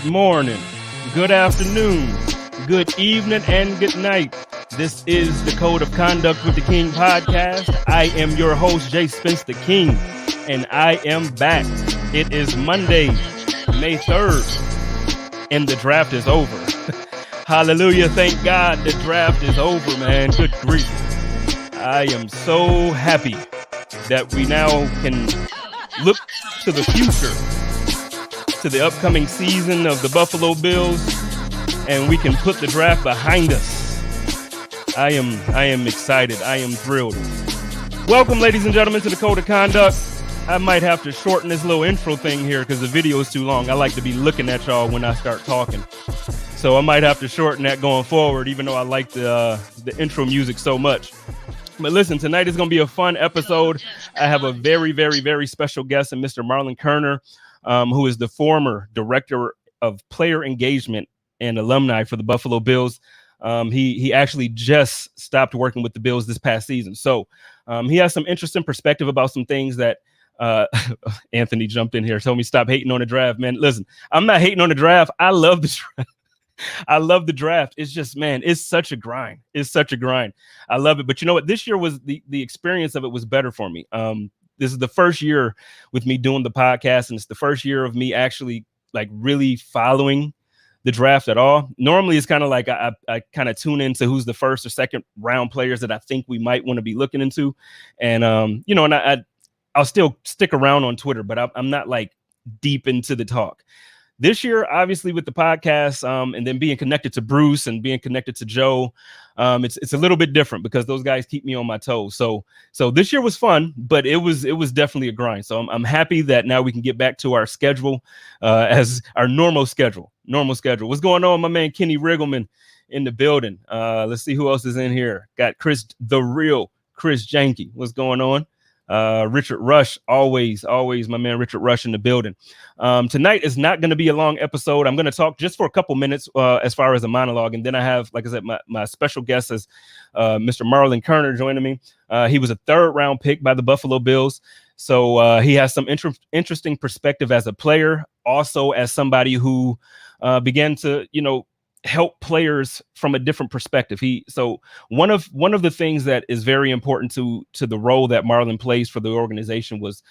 morning, good afternoon, good evening, and good night. This is the Code of Conduct with the King podcast. I am your host, J.Spence the King, and I am back. It is Monday, May 3rd, and the draft is over. Hallelujah, thank God the draft is over, man. Good grief. I am so happy that we now can look to the future, to the upcoming season of the Buffalo Bills, and we can put the draft behind us. I am excited. I am thrilled. Welcome, ladies and gentlemen, to the Code of Conduct. I might have to shorten this little intro thing here because the video is too long. I like to be looking at y'all when I start talking. So I might have to shorten that going forward, even though I like the intro music so much. But listen, tonight is going to be a fun episode. I have a very, very, very special guest in Mr. Marlon Kerner, who is the former director of player engagement and alumni for the Buffalo Bills. He actually just stopped working with the Bills this past season. So he has some interesting perspective about some things that Anthony jumped in here, told me stop hating on the draft, man. Listen, I'm not hating on the draft. I love the draft. I love the draft. It's just, man, it's such a grind. It's such a grind. I love it. But you know what? This year was the experience of it was better for me. This is the first year with me doing the podcast, and it's the first year of me actually like really following the draft at all. Normally it's kind of like I kind of tune into who's the first or second round players that I think we might want to be looking into. And, and I'll still stick around on Twitter, but I'm not like deep into the talk. This year, obviously, with the podcast and then being connected to Bruce and being connected to Joe, it's a little bit different because those guys keep me on my toes. So this year was fun, but it was definitely a grind. So I'm happy that now we can get back to our schedule as our normal schedule. What's going on, my man Kenny Riggleman in the building? Let's see who else is in here. Got the real Chris Janke. What's going on? Richard Rush, always my man Richard Rush in the building. Tonight is not going to be a long episode. I'm going to talk just for a couple minutes as far as a monologue, and then I have, like I said, my special guest is Mr. Marlon Kerner joining me. He was a third-round pick by the Buffalo Bills, so he has some interesting perspective as a player, also as somebody who began to, help players from a different perspective. So one of the things that is very important to the role that Marlon plays for the organization was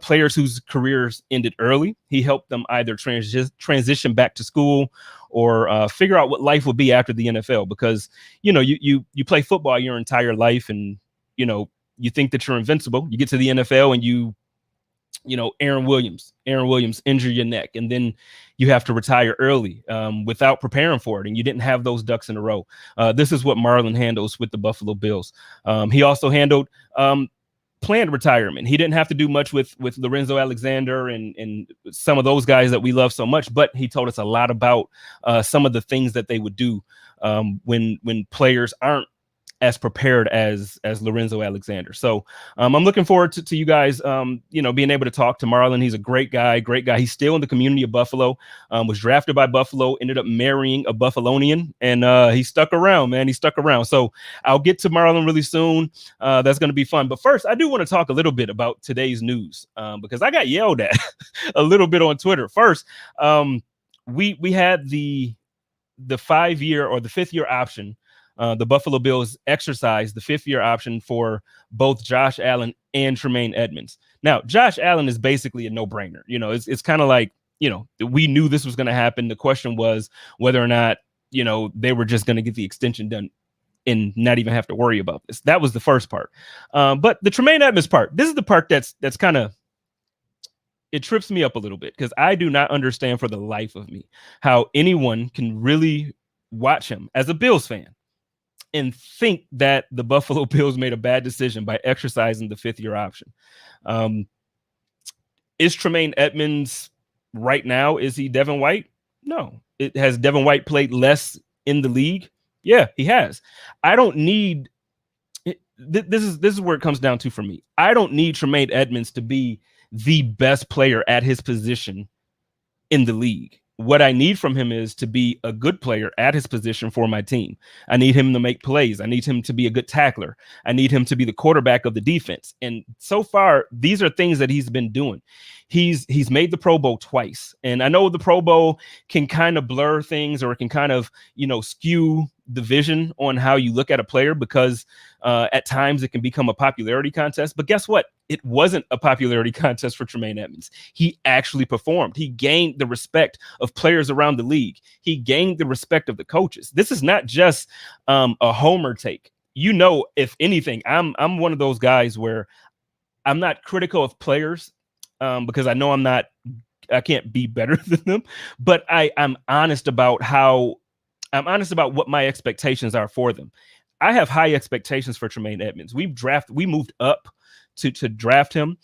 players whose careers ended early. He helped them either transition back to school or figure out what life would be after the NFL, because you play football your entire life and you think that you're invincible. You get to the NFL and Aaron Williams injure your neck, and then you have to retire early without preparing for it, and you didn't have those ducks in a row. This is what Marlon handles with the Buffalo Bills. He also handled planned retirement. He didn't have to do much with Lorenzo Alexander and some of those guys that we love so much, but he told us a lot about some of the things that they would do when players aren't as prepared as Lorenzo Alexander. So I'm looking forward to you guys, being able to talk to Marlon. He's a great guy. He's still in the community of Buffalo, was drafted by Buffalo, ended up marrying a Buffalonian, and he stuck around, man. He stuck around. So I'll get to Marlon really soon. That's going to be fun. But first, I do want to talk a little bit about today's news because I got yelled at a little bit on Twitter. First, we had the 5-year or the 5th-year option. The Buffalo Bills exercised the 5th-year option for both Josh Allen and Tremaine Edmunds. Now, Josh Allen is basically a no-brainer. It's kind of like, we knew this was going to happen. The question was whether or not, they were just going to get the extension done and not even have to worry about this. That was the first part. But the Tremaine Edmunds part, this is the part that's kind of, it trips me up a little bit because I do not understand for the life of me how anyone can really watch him as a Bills fan and think that the Buffalo Bills made a bad decision by exercising the 5th-year option. Is Tremaine Edmunds right now, is he Devin White? No. Has Devin White played less in the league? Yeah, he has. I don't need this is where it comes down to for me. I don't need Tremaine Edmunds to be the best player at his position in the league. What I need from him is to be a good player at his position for my team. I need him to make plays. I need him to be a good tackler. I need him to be the quarterback of the defense. And so far, these are things that he's been doing. He's made the Pro Bowl twice. And I know the Pro Bowl can kind of blur things, or it can kind of, skew the vision on how you look at a player, because at times it can become a popularity contest. But guess what? It wasn't a popularity contest for Tremaine Edmunds. He actually performed. He gained the respect of players around the league. He gained the respect of the coaches. This is not just a homer take. If anything, I'm one of those guys where I'm not critical of players because I know I can't be better than them, but I'm honest about what my expectations are for them. I have high expectations for Tremaine Edmunds. We moved up to draft him.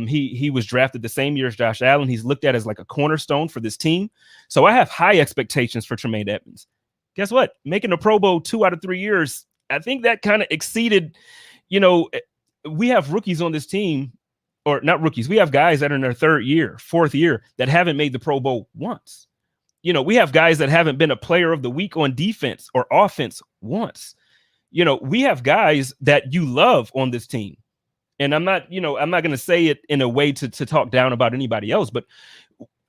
He was drafted the same year as Josh Allen. He's looked at as like a cornerstone for this team. So I have high expectations for Tremaine Edmunds. Guess what? Making a Pro Bowl 2 out of 3 years, I think that kind of exceeded, we have rookies on this team, or not rookies. We have guys that are in their 3rd year, 4th year that haven't made the Pro Bowl once. We have guys that haven't been a player of the week on defense or offense once. We have guys that you love on this team. And I'm not going to say it in a way to talk down about anybody else, but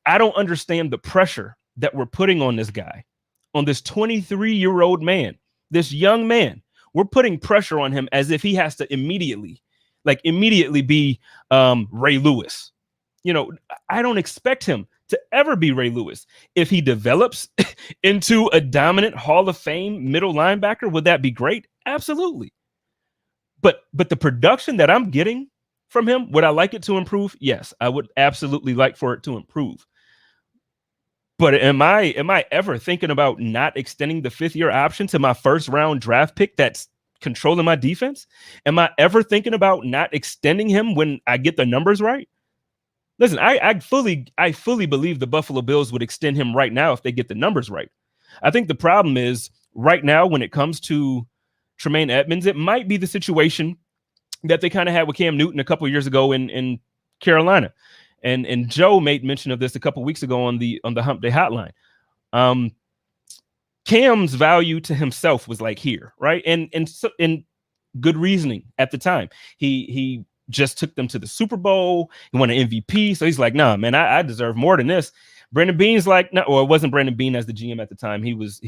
I don't understand the pressure that we're putting on this guy, on this 23-year-old man, this young man. We're putting pressure on him as if he has to immediately be Ray Lewis. I don't expect him to ever be Ray Lewis. If he develops into a dominant Hall of Fame middle linebacker, would that be great? Absolutely. But the production that I'm getting from him, would I like it to improve? Yes, I would absolutely like for it to improve. But am I ever thinking about not extending the 5th-year option to my 1st-round draft pick that's controlling my defense? Am I ever thinking about not extending him when I get the numbers right? Listen, I fully believe the Buffalo Bills would extend him right now if they get the numbers right. I think the problem is right now when it comes to Tremaine Edmunds, it might be the situation that they kind of had with Cam Newton a couple of years ago in Carolina. And Joe made mention of this a couple of weeks ago on the Hump Day Hotline. Cam's value to himself was like here, right? And good reasoning at the time. He just took them to the Super Bowl. He won an MVP. So he's like, nah, man, I deserve more than this. Brandon Beane's like, no, or it wasn't Brandon Beane as the GM at the time. He was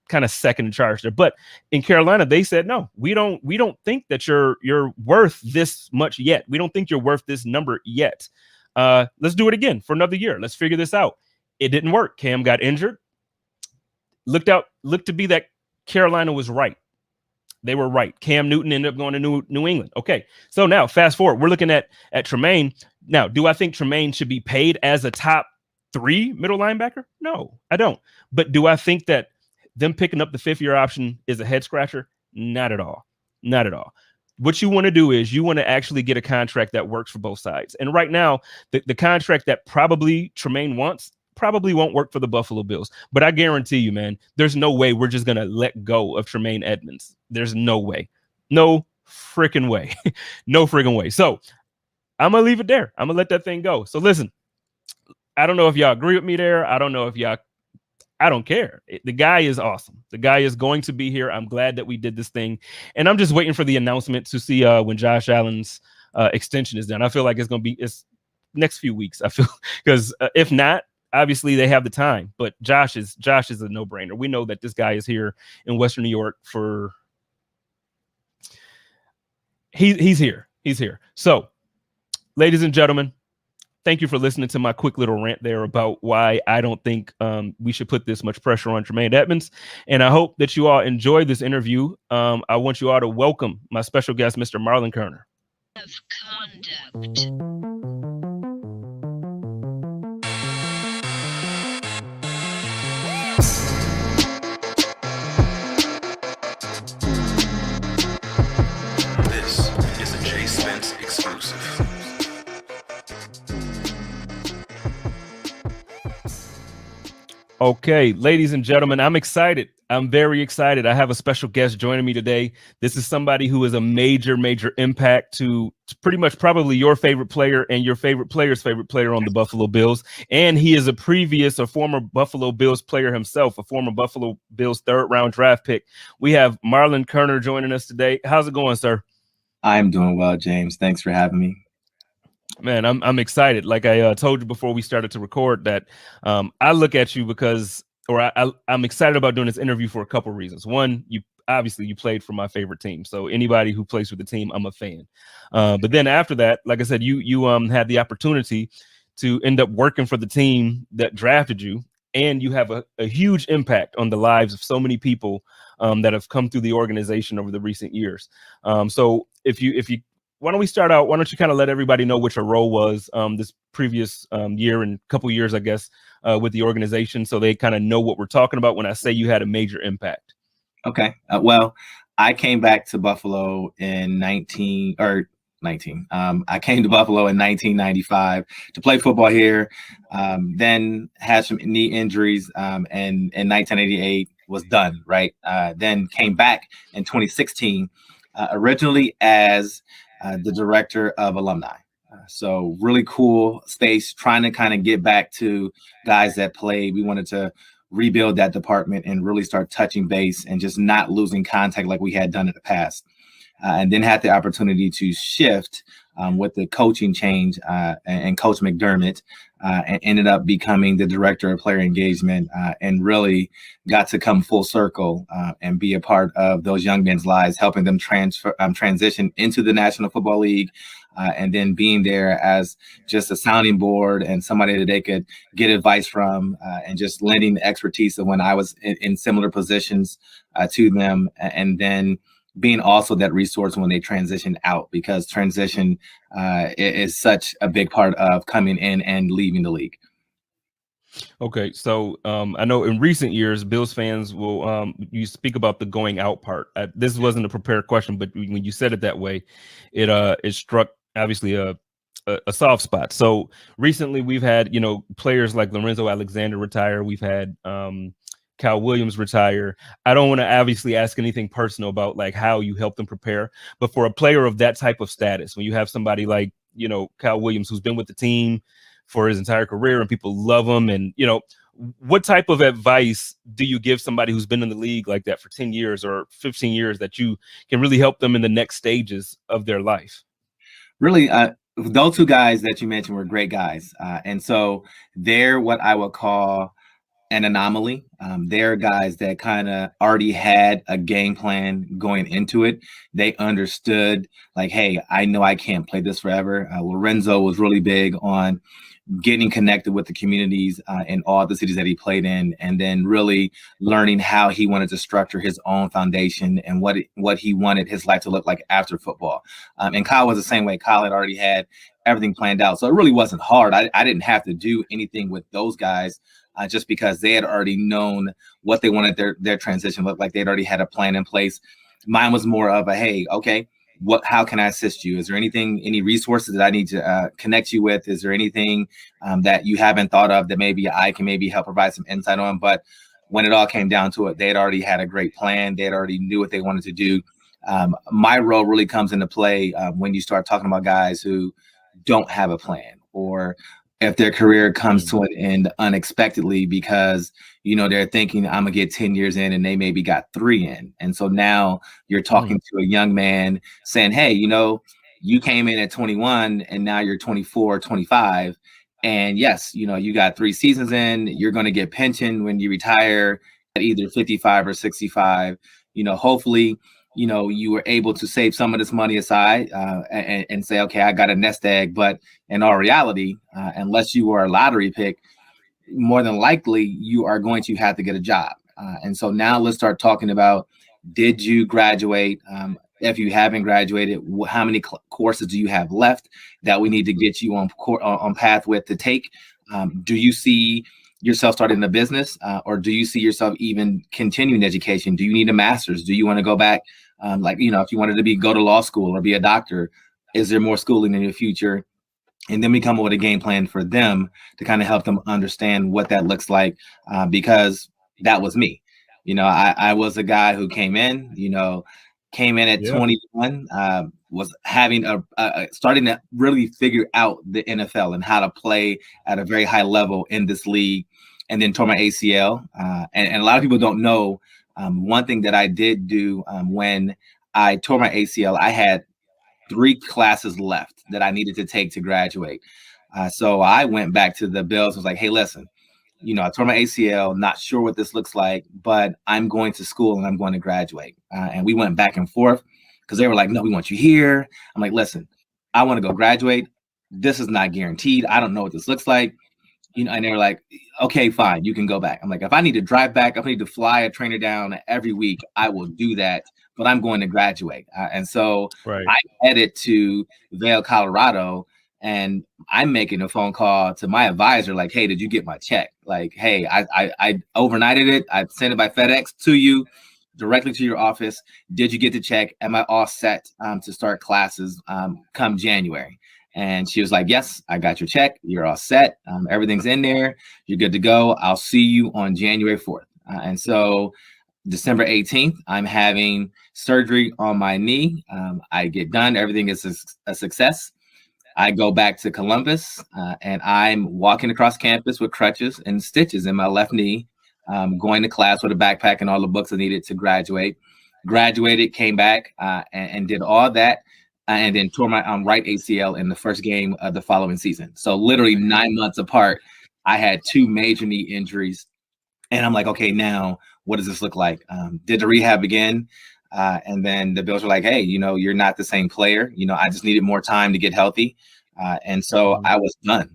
kind of second in charge there. But in Carolina, they said, no, we don't think that you're worth this much yet. We don't think you're worth this number yet. Let's do it again for another year. Let's figure this out. It didn't work. Cam got injured. Looked to be that Carolina was right. They were right. Cam Newton ended up going to New England. Okay, so now fast forward. We're looking at Tremaine. Now, do I think Tremaine should be paid as a top 3 middle linebacker? No, I don't. But do I think that them picking up the 5th-year option is a head scratcher? Not at all. Not at all. What you want to do is you want to actually get a contract that works for both sides. And right now, the contract that probably Tremaine wants probably won't work for the Buffalo Bills. But I guarantee you, man, there's no way we're just going to let go of Tremaine Edmunds. There's no way. No freaking way. No freaking way. So I'm going to leave it there. I'm going to let that thing go. So listen, I don't know if y'all agree with me there. I don't know if I don't care. The guy is awesome. The guy is going to be here. I'm glad that we did this thing. And I'm just waiting for the announcement to see when Josh Allen's extension is done. I feel like it's next few weeks. I feel because if not, obviously they have the time. But Josh is a no-brainer. We know that this guy is here in Western New York for he's here. He's here. So, ladies and gentlemen, thank you for listening to my quick little rant there about why I don't think we should put this much pressure on Tremaine Edmunds. And I hope that you all enjoyed this interview. I want you all to welcome my special guest, Mr. Marlon Kerner. Of conduct. This is a J.Spence exclusive. Okay, ladies and gentlemen, I'm excited. I'm very excited. I have a special guest joining me today. This is somebody who is a major impact to pretty much probably your favorite player and your favorite player's favorite player on the Buffalo Bills. And he is a previous or former Buffalo Bills player himself, a former Buffalo Bills third-round draft pick. We have Marlon Kerner joining us today. How's it going, sir? I'm doing well, James. Thanks for having me. Man, I'm excited. Like I told you before we started to record that I look at you because, or I'm excited about doing this interview for a couple reasons. One, you obviously you played for my favorite team, so anybody who plays for the team, I'm a fan. But then after that, like I said, you had the opportunity to end up working for the team that drafted you, and you have a huge impact on the lives of so many people that have come through the organization over the recent years. So if you why don't we start out? Why don't you kind of let everybody know what your role was this previous year and couple years, I guess, with the organization, so they kind of know what we're talking about when I say you had a major impact. Okay. Well, I came back to Buffalo in 19. I came to Buffalo in 1995 to play football here. Then had some knee injuries, and in 1988 was done. Right. Then came back in 2016, originally as the director of Alumni. So really cool space, trying to kind of get back to guys that played. We wanted to rebuild that department and really start touching base and just not losing contact like we had done in the past. And then had the opportunity to shift with the coaching change and Coach McDermott, and ended up becoming the director of player engagement, and really got to come full circle and be a part of those young men's lives, helping them transition into the National Football League, and then being there as just a sounding board and somebody that they could get advice from, and just lending the expertise of when I was in similar positions to them, and then being also that resource when they transition out, because transition is such a big part of coming in and leaving the league. Okay, so I know in recent years, Bills fans will you speak about the going out part. This wasn't a prepared question, but when you said it that way, it struck obviously a soft spot. So recently, we've had players like Lorenzo Alexander retire. We've had Cal Williams retire. I don't want to obviously ask anything personal about like how you help them prepare, but for a player of that type of status, when you have somebody like Cal Williams who's been with the team for his entire career and people love him, and what type of advice do you give somebody who's been in the league like that for 10 years or 15 years that you can really help them in the next stages of their life? Really, those two guys that you mentioned were great guys, and so they're what I would call an anomaly. They're guys that kind of already had a game plan going into it. They understood, like, hey, I know I can't play this forever. Lorenzo was really big on getting connected with the communities in all the cities that he played in, and then really learning how he wanted to structure his own foundation and what he wanted his life to look like after football. And Kyle was the same way. Kyle had already had everything planned out, so it really wasn't hard. I didn't have to do anything with those guys, just because they had already known what they wanted their transition look like. They'd already had a plan in place. Mine was more of a, hey, okay, how can I assist you? Is there any resources that I need to connect you with? Is there anything that you haven't thought of that maybe I can help provide some insight on? But when it all came down to it, they had already had a great plan. They had already knew what they wanted to do. My role really comes into play when you start talking about guys who don't have a plan, or if their career comes to an end unexpectedly because, they're thinking I'm gonna get 10 years in and they maybe got 3 in. And so now you're talking to a young man saying, hey, you came in at 21 and now you're 24, 25. And yes, you got 3 seasons in, you're going to get pension when you retire at either 55 or 65. Hopefully, you were able to save some of this money aside and say, okay, I got a nest egg. But in all reality, unless you were a lottery pick, more than likely you are going to have to get a job. And so now let's start talking about, did you graduate? If you haven't graduated, how many courses do you have left that we need to get you on path with to take? Do you see yourself starting a business, or do you see yourself even continuing education? Do you need a master's? Do you want to go back? If you wanted to go to law school or be a doctor, is there more schooling in your future? And then we come up with a game plan for them to kind of help them understand what that looks like, because that was me. I was a guy who came in at Yeah. 21, was having starting to really figure out the NFL and how to play at a very high level in this league, and then tore my ACL. And a lot of people don't know, one thing that I did do, when I tore my ACL, I had 3 classes left that I needed to take to graduate. So I went back to the Bills and was like, hey, listen, I tore my ACL, not sure what this looks like, but I'm going to school and I'm going to graduate. And we went back and forth because they were like, no, we want you here. I'm like, listen, I want to go graduate. This is not guaranteed. I don't know what this looks like. And they were like, okay, fine, you can go back. I'm like, if I need to drive back, if I need to fly a trainer down every week, I will do that, but I'm going to graduate. And so Right. I headed to Vail, Colorado, and I'm making a phone call to my advisor, like, hey, did you get my check? Like, hey, I overnighted it. I sent it by FedEx to you directly to your office. Did you get the check? Am I all set to start classes come January? And she was like, yes, I got your check. You're all set. Everything's in there. You're good to go. I'll see you on January 4th. And so December 18th, I'm having surgery on my knee. I get done. Everything is a success. I go back to Columbus, and I'm walking across campus with crutches and stitches in my left knee, going to class with a backpack and all the books I needed to graduate. Graduated, came back, and did all that, and then tore my right ACL in the first game of the following season. So literally 9 months apart, I had 2 major knee injuries. And I'm like, okay, now what does this look like? Did the rehab again? And then the Bills were like, hey, you're not the same player. I just needed more time to get healthy. And so I was done.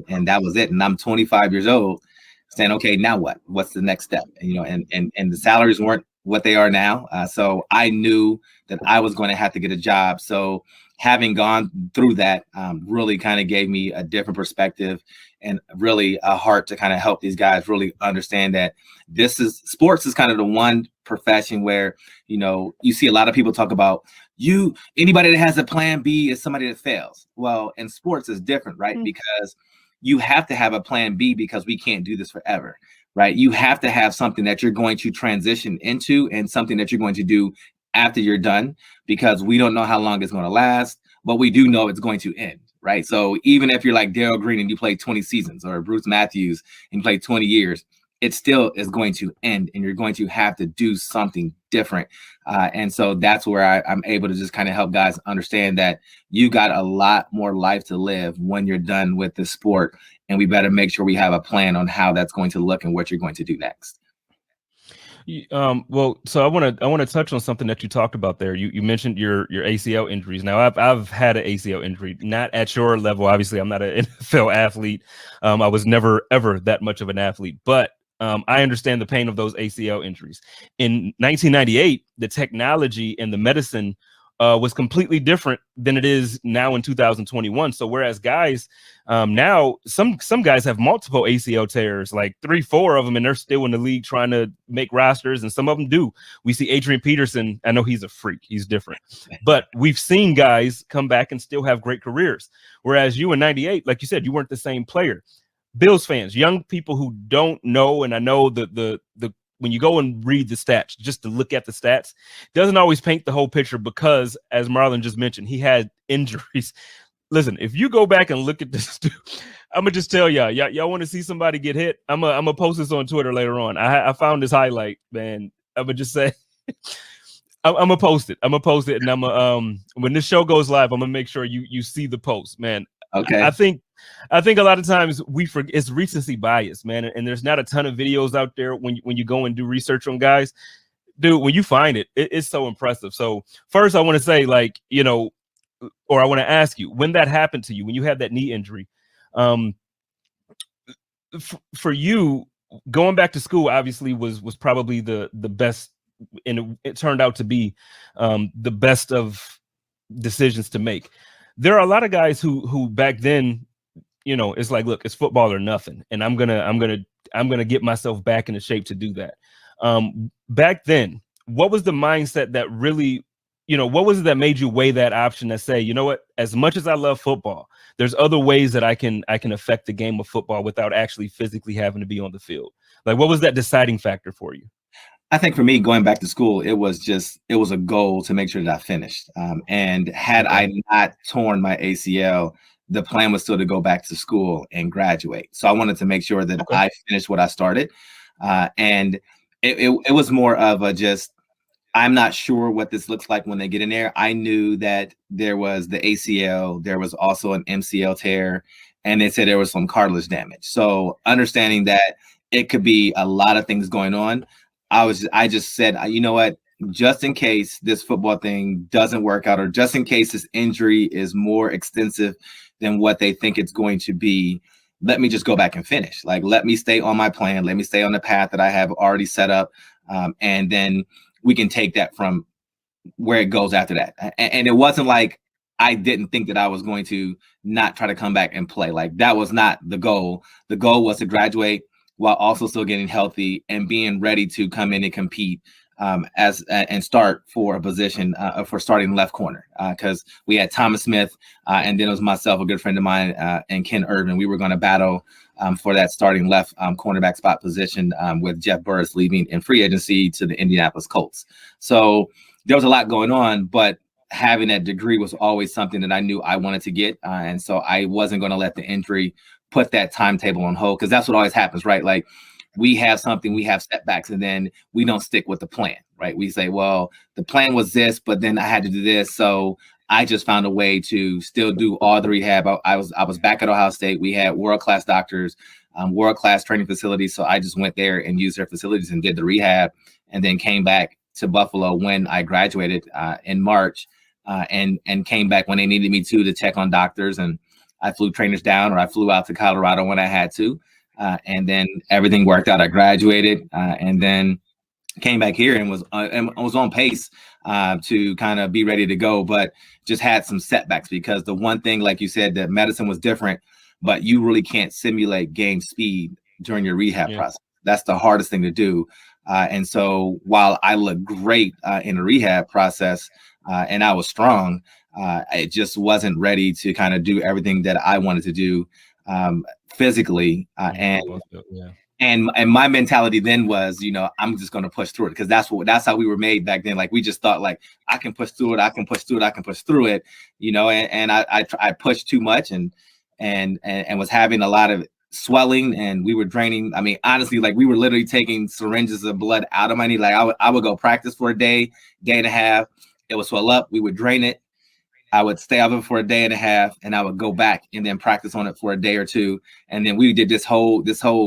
And that was it. And I'm 25 years old saying, okay, now what? What's the next step? And the salaries weren't what they are now. So I knew that I was going to have to get a job. So having gone through that really kind of gave me a different perspective and really a heart to kind of help these guys really understand that sports is kind of the one profession where, you see a lot of people talk about anybody that has a plan B is somebody that fails. Well, in sports is different, right? Because you have to have a plan B because we can't do this forever, right? You have to have something that you're going to transition into and something that you're going to do after you're done, because we don't know how long it's going to last, but we do know it's going to end, right? So even if you're like Darryl Green and you play 20 seasons, or Bruce Matthews and you play 20 years, it still is going to end, and you're going to have to do something different. And so that's where I'm able to just kind of help guys understand that you got a lot more life to live when you're done with the sport, and we better make sure we have a plan on how that's going to look and what you're going to do next. Well, so I want to touch on something that you talked about there. You mentioned your ACL injuries. Now, I've had an ACL injury, not at your level. Obviously, I'm not an NFL athlete. I was never ever that much of an athlete, but I understand the pain of those ACL injuries. In 1998, the technology and the medicine was completely different than it is now in 2021. So whereas guys now, some guys have multiple ACL tears, like 3-4 of them, and they're still in the league trying to make rosters, and some of them do. We see Adrian Peterson. I know he's a freak. He's different. But we've seen guys come back and still have great careers. Whereas you in 98, like you said, you weren't the same player. Bills fans, young people who don't know, and I know the when you go and read the stats, just to look at the stats, doesn't always paint the whole picture, because, as Marlon just mentioned, he had injuries. Listen, if you go back and look at this, I'm gonna just tell y'all want to see somebody get hit. I'm gonna post this on Twitter later on. I found this highlight, man. I'm gonna just say, I'm gonna post it. And I'm gonna when this show goes live, I'm gonna make sure you see the post, man. Okay. I think a lot of times we forget, it's recency bias, man. And there's not a ton of videos out there when you go and do research on guys. Dude, when you find it's so impressive. So first I want to say, like, or I want to ask you, when that happened to you, when you had that knee injury, for you, going back to school obviously was probably the best, and it turned out to be the best of decisions to make. There are a lot of guys who back then, it's like, look, it's football or nothing, and I'm gonna get myself back into shape to do that. Back then, what was the mindset that really, what was it that made you weigh that option to say, you know what, as much as I love football, there's other ways that I can affect the game of football without actually physically having to be on the field? Like, what was that deciding factor for you? I think for me, going back to school, it was a goal to make sure that I finished. And had I not torn my ACL, the plan was still to go back to school and graduate. So I wanted to make sure that I finished what I started. And it was more of a just, I'm not sure what this looks like when they get in there. I knew that there was the ACL, there was also an MCL tear, and they said there was some cartilage damage. So understanding that it could be a lot of things going on, I just said, you know what, just in case this football thing doesn't work out, or just in case this injury is more extensive than what they think it's going to be, let me just go back and finish. Like, let me stay on my plan. Let me stay on the path that I have already set up. And then we can take that from where it goes after that. And it wasn't like I didn't think that I was going to not try to come back and play. Like, that was not the goal. The goal was to graduate while also still getting healthy and being ready to come in and compete and start for a position for starting left corner, because we had Thomas Smith and then it was myself, a good friend of mine, and Ken Irvin. We were going to battle for that starting left cornerback spot position with Jeff Burris leaving in free agency to the Indianapolis Colts. So there was a lot going on, but having that degree was always something that I knew I wanted to get. And so I wasn't going to let the injury put that timetable on hold, because that's what always happens, right? Like, we have something, we have setbacks, and then we don't stick with the plan, right? We say, well, the plan was this, but then I had to do this. So I just found a way to still do all the rehab. I was back at Ohio State. We had world-class doctors, world-class training facilities. So I just went there and used their facilities and did the rehab, and then came back to Buffalo when I graduated in March, and came back when they needed me to check on doctors. And I flew trainers down, or I flew out to Colorado when I had to. And then everything worked out. I graduated and then came back here and was on pace to kind of be ready to go, but just had some setbacks, because the one thing, like you said, that medicine was different, but you really can't simulate game speed during your rehab process. That's the hardest thing to do. And so while I looked great in the rehab process and I was strong, it just wasn't ready to kind of do everything that I wanted to do physically. And my mentality then was, I'm just going to push through it, because that's how we were made back then. Like, we just thought, like, I can push through it, I can push through it, I can push through it, and I pushed too much and was having a lot of swelling, and we were draining. I mean, honestly, like, we were literally taking syringes of blood out of my knee. Like, I would go practice for a day and a half. It would swell up. We would drain it. I would stay out of it for a day and a half, and I would go back and then practice on it for a day or two. And then we did this whole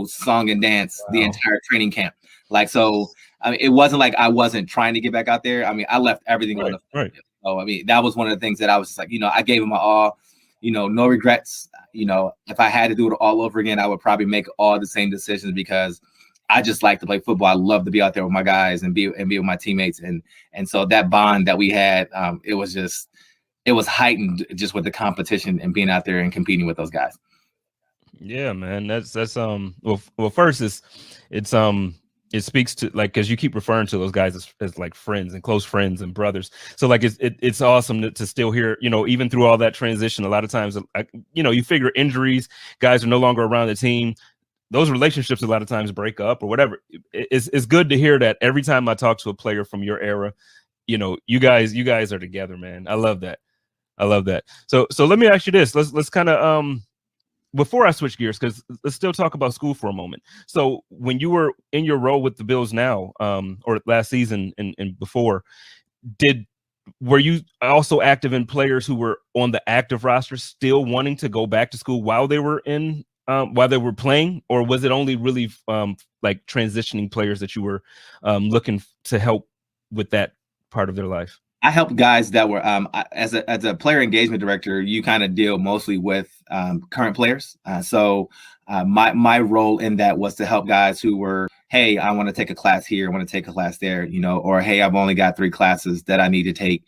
song and dance the entire training camp. Like, so, I mean, it wasn't like I wasn't trying to get back out there. I mean, I left everything on the field. So, I mean, that was one of the things that I was just like, I gave it my all, no regrets. If I had to do it all over again, I would probably make all the same decisions, because I just like to play football. I love to be out there with my guys and be with my teammates. And so that bond that we had, it was heightened just with the competition and being out there and competing with those guys. Yeah, man. That's well, first it speaks to, like, because you keep referring to those guys as like friends and close friends and brothers. So, like, it's awesome to still hear, even through all that transition. A lot of times, you figure injuries, guys are no longer around the team. Those relationships a lot of times break up or whatever. It's good to hear that every time I talk to a player from your era, you guys are together, man. I love that. So let me ask you this. Let's kind of before I switch gears, because let's still talk about school for a moment. So when you were in your role with the Bills now, or last season and before, were you also active in players who were on the active roster still wanting to go back to school while they were playing, or was it only really like transitioning players that you were looking to help with that part of their life? I helped guys that were as a player engagement director, you kind of deal mostly with current players. So my role in that was to help guys who were, hey, I want to take a class here, I want to take a class there, or hey, I've only got 3 classes that I need to take.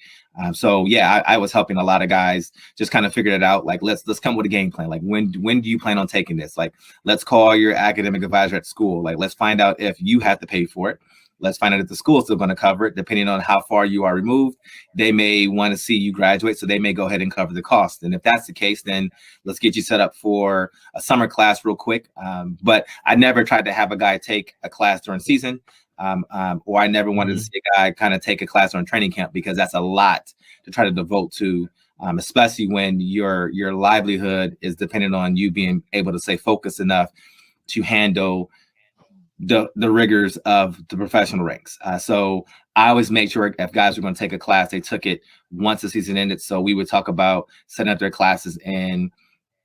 So yeah, I was helping a lot of guys just kind of figure it out. Like, let's come with a game plan. Like, when do you plan on taking this? Like, let's call your academic advisor at school. Like, let's find out if you have to pay for it. Let's find out if the school is still going to cover it. Depending on how far you are removed, they may want to see you graduate, so they may go ahead and cover the cost. And if that's the case, then let's get you set up for a summer class real quick. But I never tried to have a guy take a class during season. or I never wanted to see a guy kind of take a class on training camp, because that's a lot to try to devote to, especially when your livelihood is dependent on you being able to stay focused enough to handle the rigors of the professional ranks. So I always make sure if guys were going to take a class, they took it once the season ended. So we would talk about setting up their classes in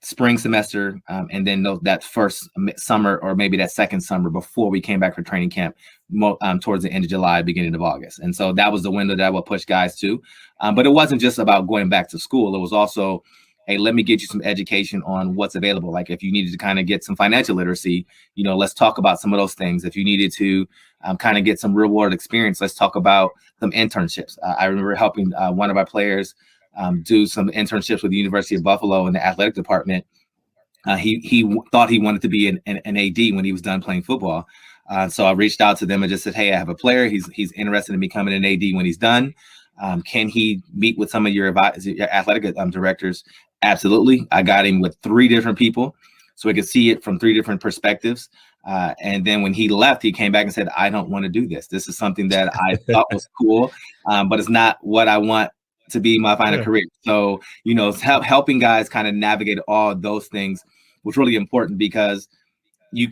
spring semester, and then that first summer, or maybe that second summer before we came back for training camp, towards the end of July, beginning of August. And so that was the window that I would push guys to. But it wasn't just about going back to school. It was also, hey, let me get you some education on what's available. Like if you needed to kind of get some financial literacy, let's talk about some of those things. If you needed to kind of get some real world experience, let's talk about some internships. I remember helping one of our players do some internships with the University of Buffalo in the athletic department. He thought he wanted to be an AD when he was done playing football. So I reached out to them and just said, hey, I have a player. He's interested in becoming an AD when he's done. Can he meet with some of your athletic directors? Absolutely. I got him with 3 different people so he could see it from 3 different perspectives. And then when he left, he came back and said, I don't want to do this. This is something that I thought was cool, but it's not what I want to be my final career. So, helping guys kind of navigate all those things was really important, because we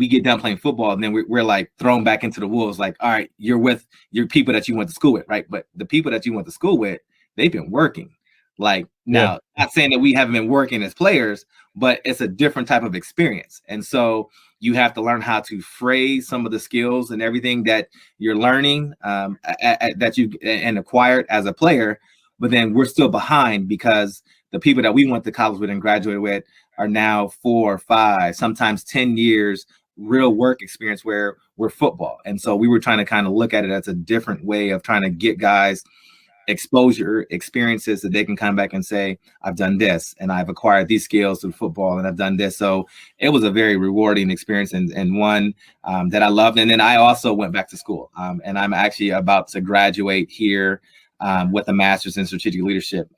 get done playing football and then we're like thrown back into the wolves. Like, all right, you're with your people that you went to school with, right? But the people that you went to school with, they've been working. Like, now, not saying that we haven't been working as players, but it's a different type of experience. And so you have to learn how to phrase some of the skills and everything that you're learning that you and acquired as a player. But then we're still behind, because the people that we went to college with and graduated with are now 4, 5, sometimes 10 years real work experience where we're football. And so we were trying to kind of look at it as a different way of trying to get guys exposure, experiences that they can come back and say, I've done this and I've acquired these skills through football and I've done this. So it was a very rewarding experience, and one that I loved. And then I also went back to school, and I'm actually about to graduate here with a master's in strategic leadership.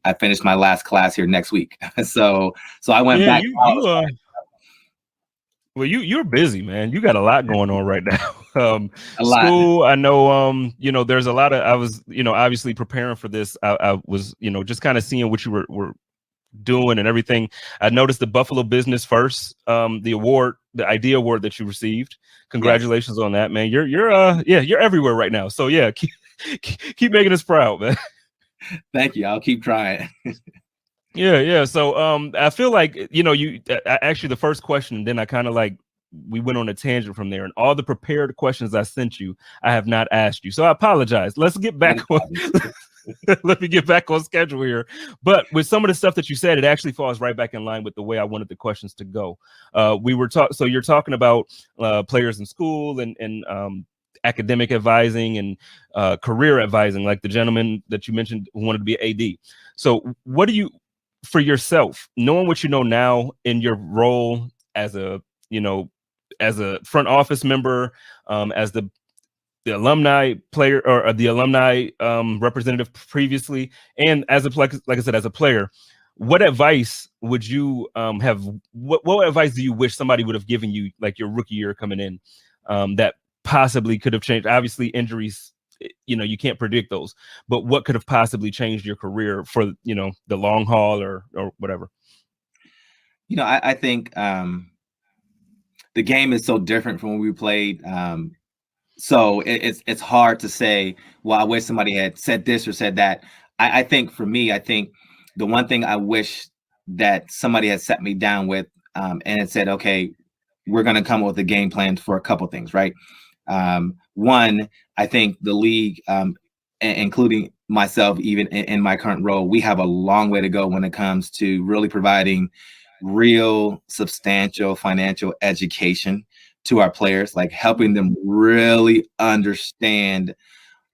I finished my last class here next week. so I went back. Well, you're busy, man. You got a lot going on right now. School, I know, there's a lot of, I was, obviously preparing for this. I was, just kind of seeing what you were doing and everything. I noticed the Buffalo Business First, the idea award that you received. Congratulations on that, man. You're everywhere right now. So yeah, keep making us proud, man. Thank you. I'll keep trying. Yeah. So I feel like, actually the first question, and then I kind of we went on a tangent from there, and all the prepared questions I sent you, I have not asked you. So I apologize. Let's get back on. Let me get back on schedule here. But with some of the stuff that you said, it actually falls right back in line with the way I wanted the questions to go. So you're talking about players in school and academic advising and career advising, like the gentleman that you mentioned who wanted to be an AD. So what do you, for yourself, knowing what you know now in your role as a front office member, as the alumni player or the alumni representative previously, and as like I said, as a player, what advice would you have? What advice do you wish somebody would have given you, like your rookie year coming in, that possibly could have changed? Obviously, injuries, you can't predict those, but what could have possibly changed your career for the long haul or whatever? I think the game is so different from when we played. So it's hard to say, well, I wish somebody had said this or said that. I think for me, the one thing I wish that somebody had sat me down with and it said, okay, we're going to come up with a game plan for a couple things, right? One, I think the league, including myself, even in my current role, we have a long way to go when it comes to really providing real substantial financial education to our players, like helping them really understand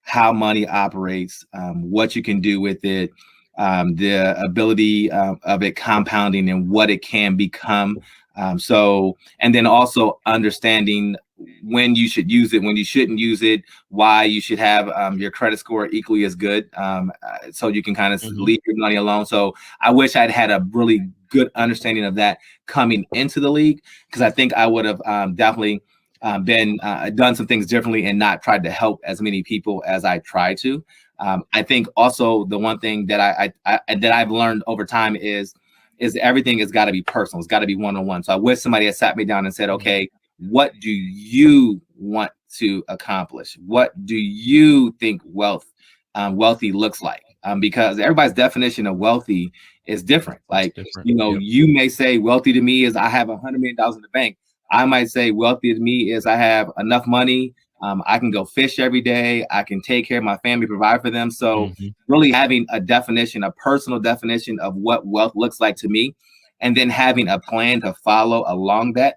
how money operates, what you can do with it, the ability of it compounding and what it can become. And then also understanding when you should use it, when you shouldn't use it, why you should have your credit score equally as good, so you can kind of leave your money alone. So I wish I'd had a really good understanding of that coming into the league, because I think I would have definitely been done some things differently and not tried to help as many people as I try to. I think also the one thing that that I've learned over time is everything has got to be personal. It's got to be one-on-one. So I wish somebody had sat me down and said, okay, what do you want to accomplish? What do you think wealthy looks like? Because everybody's definition of wealthy is different. Like, different. You may say wealthy to me is I have $100 million in the bank. I might say wealthy to me is I have enough money. I can go fish every day. I can take care of my family, provide for them. So really having a definition, a personal definition of what wealth looks like to me, and then having a plan to follow along that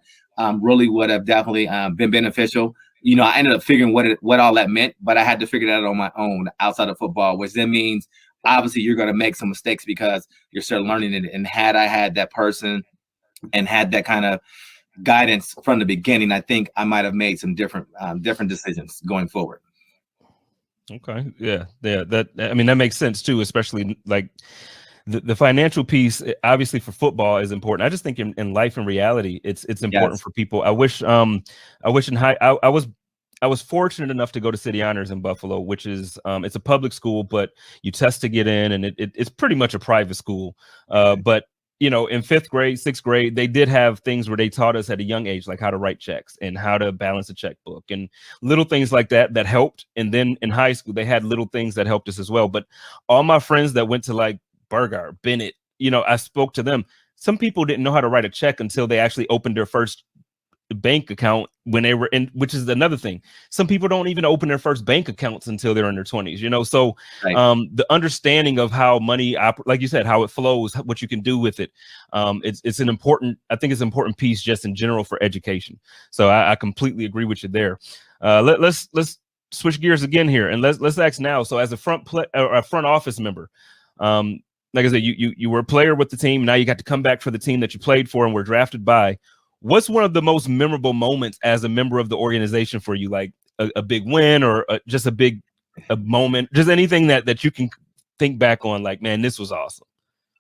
really would have definitely been beneficial. I ended up figuring what all that meant, but I had to figure that out on my own outside of football, which then means obviously you're going to make some mistakes because you're still learning it. And had I had that person and had that kind of guidance from the beginning, I think I might have made some different decisions going forward. Okay. Yeah. That makes sense too, especially like the financial piece, obviously for football is important. I just think in life and reality, it's important for people. I wish I was fortunate enough to go to City Honors in Buffalo, which is it's a public school, but you test to get in, and it's pretty much a private school. But in fifth grade, sixth grade, they did have things where they taught us at a young age, like how to write checks and how to balance a checkbook and little things like that helped. And then in high school, they had little things that helped us as well. But all my friends that went to like Burger, Bennett, I spoke to them. Some people didn't know how to write a check until they actually opened their first bank account when they were in, which is another thing. Some people don't even open their first bank accounts until they're in their 20s, so right. The understanding of how money, like you said, how it flows, what you can do with it. It's an important piece just in general for education. So I completely agree with you there. Let's switch gears again here and let's ask now. So as a front office member, like I said, you were a player with the team. Now you got to come back for the team that you played for and were drafted by. What's one of the most memorable moments as a member of the organization for you? Like a big win or just a moment, just anything that you can think back on, like, man, this was awesome.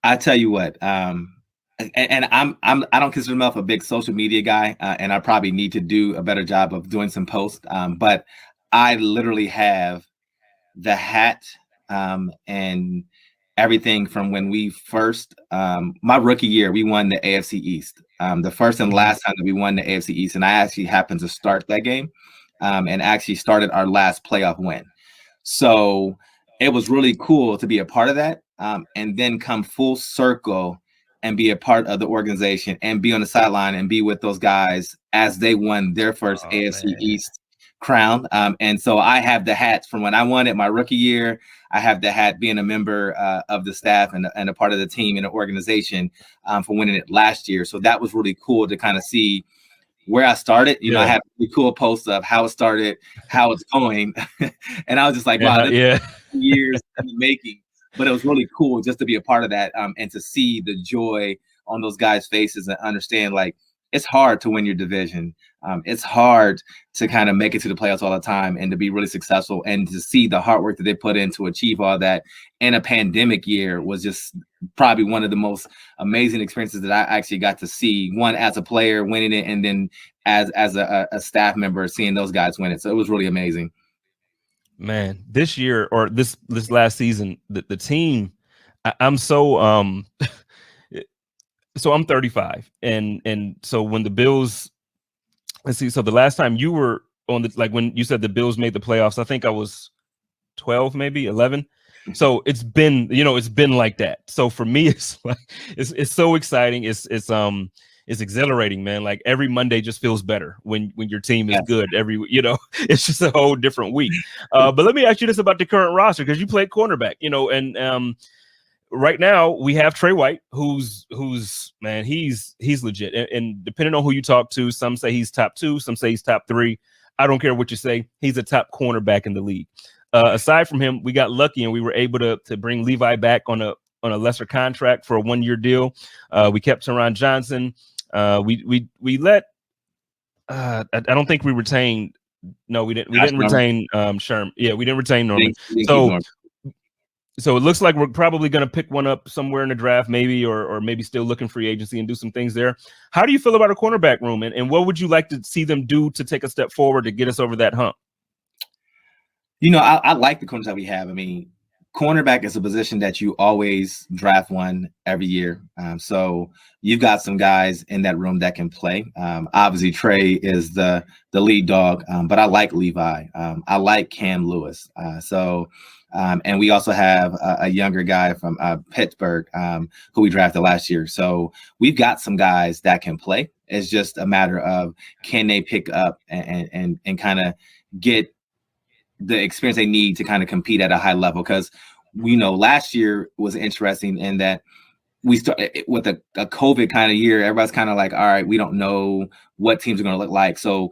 I tell you what, and I don't consider myself a big social media guy, and I probably need to do a better job of doing some posts. But I literally have the hat and everything from when we first, my rookie year, we won the AFC East. The first and last time that we won the AFC East, and I actually happened to start that game and actually started our last playoff win. So it was really cool to be a part of that and then come full circle and be a part of the organization and be on the sideline and be with those guys as they won their first AFC East crown. And so I have the hats from when I won it my rookie year. I have the hat being a member of the staff and a part of the team and the organization for winning it last year. So that was really cool to kind of see where I started. I had a really cool post of how it started, how it's going. And I was just like, wow, this is years in the making. But it was really cool just to be a part of that and to see the joy on those guys' faces and understand, like, it's hard to win your division. It's hard to kind of make it to the playoffs all the time and to be really successful, and to see the hard work that they put in to achieve all that in a pandemic year was just probably one of the most amazing experiences that I actually got to see, one as a player winning it, and then as a staff member seeing those guys win it. So it was really amazing. Man, this year or this last season, the team, I'm so so I'm 35, and so when the Bills, let's see, so the last time you were on like when you said the Bills made the playoffs, I think I was 12, maybe 11. So it's been like that. So for me, it's like it's so exciting. It's exhilarating, man. Like every Monday just feels better when your team is good. It's just a whole different week. But let me ask you this about the current roster, because you played cornerback, and right now we have Trey White, who's man, he's legit. And depending on who you talk to, some say he's top 2, some say he's top 3. I don't care what you say. He's a top cornerback in the league. Aside from him, we got lucky and we were able to bring Levi back on a lesser contract for a 1-year deal. We kept Teron Johnson. We let I don't think we retained. No, we didn't. We didn't retain Sherman. Yeah, we didn't retain Norman. So So it looks like we're probably going to pick one up somewhere in the draft, maybe, or maybe still looking free agency and do some things there. How do you feel about a cornerback room, and what would you like to see them do to take a step forward to get us over that hump? I like the corners that we have. I mean, cornerback is a position that you always draft one every year. So you've got some guys in that room that can play. Obviously, Trey is the lead dog, but I like Levi. I like Cam Lewis. And we also have a younger guy from Pittsburgh who we drafted last year. So we've got some guys that can play. It's just a matter of can they pick up and kind of get the experience they need to kind of compete at a high level. Because last year was interesting in that we started with a COVID kind of year. Everybody's kind of like, all right, we don't know what teams are going to look like. So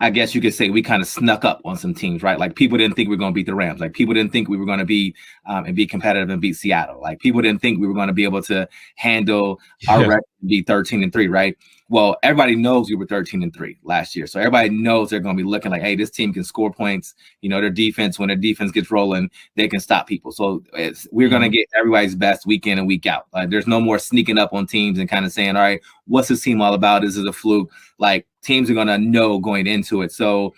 I guess you could say we kind of snuck up on some teams, right? Like people didn't think we were going to beat the Rams. Like people didn't think we were going to be and be competitive and beat Seattle. Like people didn't think we were going to be able to handle our record and be 13-3, right? Well, everybody knows we were 13-3 last year. So everybody knows they're going to be looking like, hey, this team can score points. Their defense, when their defense gets rolling, they can stop people. So we're going to get everybody's best week in and week out. There's no more sneaking up on teams and kind of saying, all right, what's this team all about? This is a fluke. Like teams are going to know going into it. So,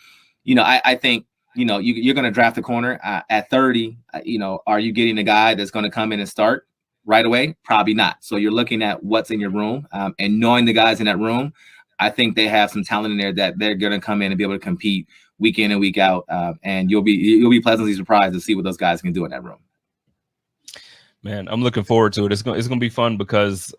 I think, you're going to draft a corner at 30. Are you getting a guy that's going to come in and start right away? Probably not. So you're looking at what's in your room and knowing the guys in that room. I think they have some talent in there that they're going to come in and be able to compete week in and week out. And you'll be pleasantly surprised to see what those guys can do in that room. Man, I'm looking forward to it. It's going to be fun because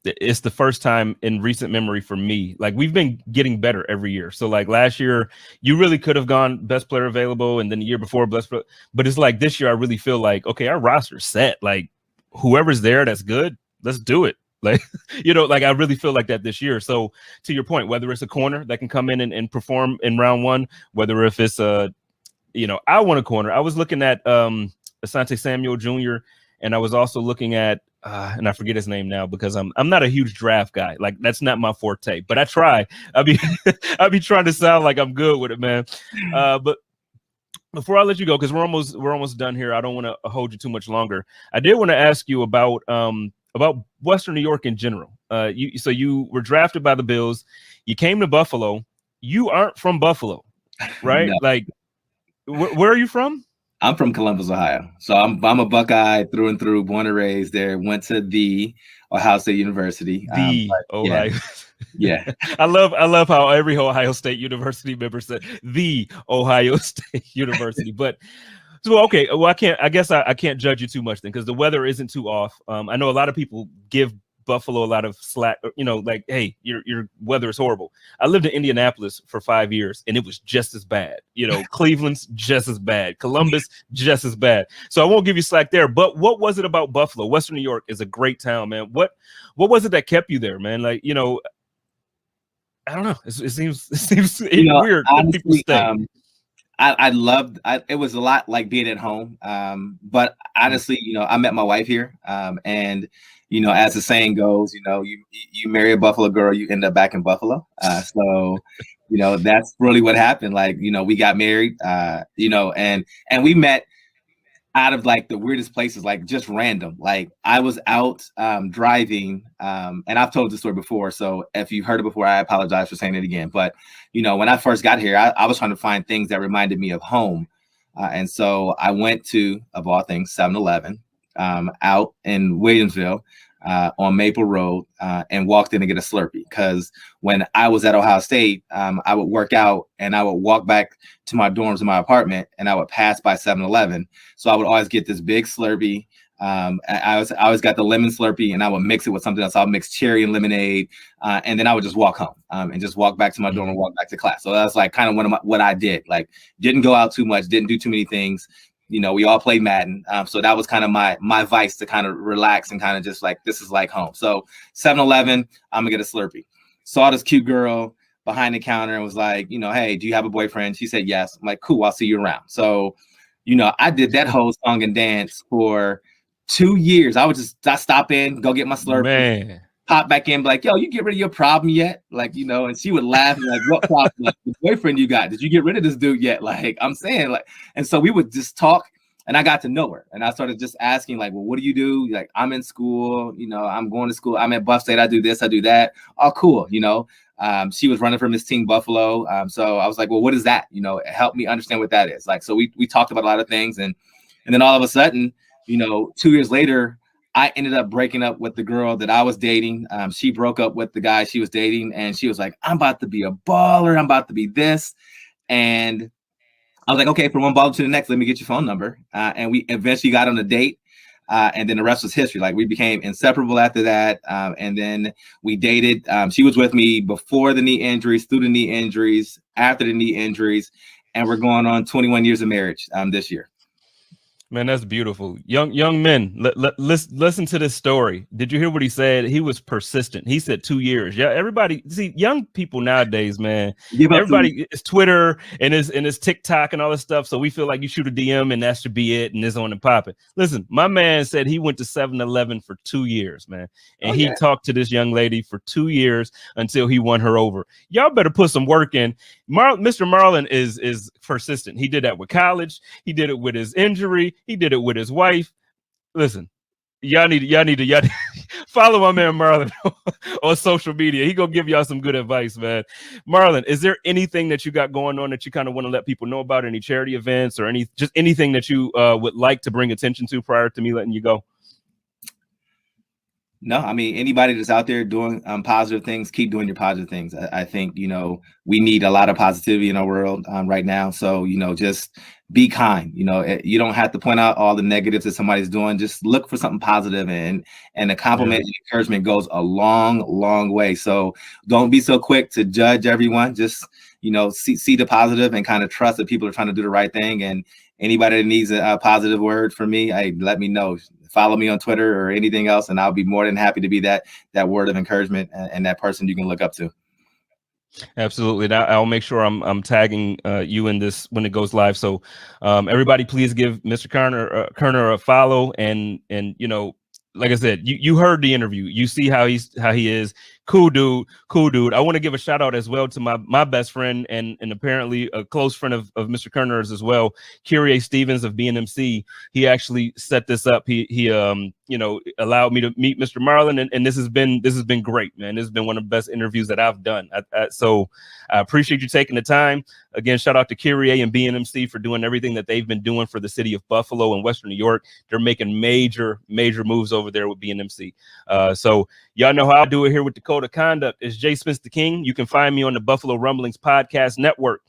it's the first time in recent memory for me. Like we've been getting better every year. So like last year, you really could have gone best player available, and then the year before best player. But it's like this year, I really feel like, okay, our roster's set. Like whoever's there that's good, let's do it. Like, like I really feel like that this year. So to your point, whether it's a corner that can come in and perform in round one, whether if it's I want a corner. I was looking at Asante Samuel Jr. and I was also looking at and I forget his name now because I'm not a huge draft guy. Like that's not my forte, but I try. I'll be trying to sound like I'm good with it, man. But before I let you go, because we're almost done here, I don't want to hold you too much longer. I did want to ask you about Western New York in general. You were drafted by the Bills. You came to Buffalo. You aren't from Buffalo, right? No. Like, where are you from? I'm from Columbus, Ohio. So I'm a Buckeye through and through, born and raised there. Went to the Ohio State University. Ohio. Yeah. I love how every Ohio State University member said the Ohio State University. But so okay, well I can't judge you too much then because the weather isn't too off. I know a lot of people give Buffalo a lot of slack, like, hey, your weather is horrible. I lived in Indianapolis for 5 years and it was just as bad. Cleveland's just as bad. Columbus, just as bad. So I won't give you slack there. But what was it about Buffalo? Western New York is a great town, man. What was it that kept you there, man? Like, I don't know. It seems weird. Honestly, People stay. I loved it was a lot like being at home. But honestly, I met my wife here. And as the saying goes, you marry a Buffalo girl, you end up back in Buffalo. So that's really what happened. Like, we got married, and we met out of like the weirdest places, like just random. Like I was out driving, and I've told this story before. So if you've heard it before, I apologize for saying it again. But, when I first got here, I was trying to find things that reminded me of home. And so I went to, of all things, 7-Eleven out in Williamsville on Maple Road and walked in to get a Slurpee. Because when I was at Ohio State, I would work out and I would walk back to my dorms in my apartment and I would pass by 7-Eleven. So I would always get this big Slurpee. I always got the lemon Slurpee and I would mix it with something else. I would mix cherry and lemonade. And then I would just walk home and just walk back to my dorm and walk back to class. So that's like kind of what I did. Like didn't go out too much, didn't do too many things. We all played Madden. So that was kind of my vice to kind of relax and kind of just like, this is like home. So 7-Eleven, I'm gonna get a Slurpee. Saw this cute girl behind the counter and was like, hey, do you have a boyfriend? She said, yes. I'm like, cool, I'll see you around. So, I did that whole song and dance for 2 years. I stop in, go get my Slurpee, Man. Pop back in, be like, yo, you get rid of your problem yet? Like, and she would laugh and like, what problem? Like, the boyfriend you got? Did you get rid of this dude yet? Like, I'm saying, like, and so we would just talk And I got to know her, and I started just asking, like, well, what do you do? Like, I'm in school, I'm going to school. I'm at Buff State. I do this, I do that. Oh, cool. She was running for Miss Teen Buffalo. So I was like, well, what is that? Help me understand what that is. Like, so we talked about a lot of things. And then all of a sudden, 2 years later, I ended up breaking up with the girl that I was dating. She broke up with the guy she was dating, and she was like, I'm about to be a baller. I'm about to be this. And I was like, okay, from one baller to the next, let me get your phone number. And we eventually got on a date. And then the rest was history. Like, we became inseparable after that. And then we dated. She was with me before the knee injuries, through the knee injuries, after the knee injuries. And we're going on 21 years of marriage this year. Man, that's beautiful. Young men, listen to this story. Did you hear what he said? He was persistent. He said 2 years. Yeah, everybody, see, young people nowadays, man, everybody is Twitter and is TikTok and all this stuff. So we feel like you shoot a DM and that should be it and it's on and popping. Listen, my man said he went to 7-Eleven for 2 years, man. And he talked to this young lady for 2 years until he won her over. Y'all better put some work in. Mr. Marlon is persistent. He did that with college. He did it with his injury. He did it with his wife. Listen, y'all need to follow my man Marlon on social media. He gonna give y'all some good advice, man. Marlon, is there anything that you got going on that you kind of want to let people know about? Any charity events or anything that you would like to bring attention to prior to me letting you go? No, I mean, anybody that's out there doing positive things, keep doing your positive things. I think, we need a lot of positivity in our world right now. So, just be kind. You don't have to point out all the negatives that somebody's doing. Just look for something positive, and a compliment and encouragement goes a long, long way. So don't be so quick to judge everyone. Just, see the positive and kind of trust that people are trying to do the right thing. And anybody that needs a positive word from me, let me know. Follow me on Twitter or anything else, and I'll be more than happy to be that word of encouragement and that person you can look up to. Absolutely. I'll make sure I'm tagging you in this when it goes live. So everybody, please give Mr. Kerner a follow. And like I said, you heard the interview. You see how he is. Cool dude. I want to give a shout out as well to my best friend and apparently a close friend of Mr. Kerner's as well, Kyrie Stevens of BNMC. He actually set this up. He allowed me to meet Mr. Marlon, and this has been great, man. This has been one of the best interviews that I've done. So I appreciate you taking the time. Again, shout out to Kyrie and BNMC for doing everything that they've been doing for the city of Buffalo and Western New York. They're making major moves over there with BNMC. So y'all know how I do it here with the Code of Conduct. It's J.Spence the King. You can find me on the Buffalo Rumblings Podcast Network.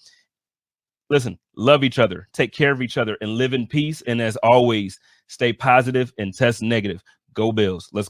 Listen, love each other, take care of each other, and live in peace. And as always, stay positive and test negative. Go Bills. Let's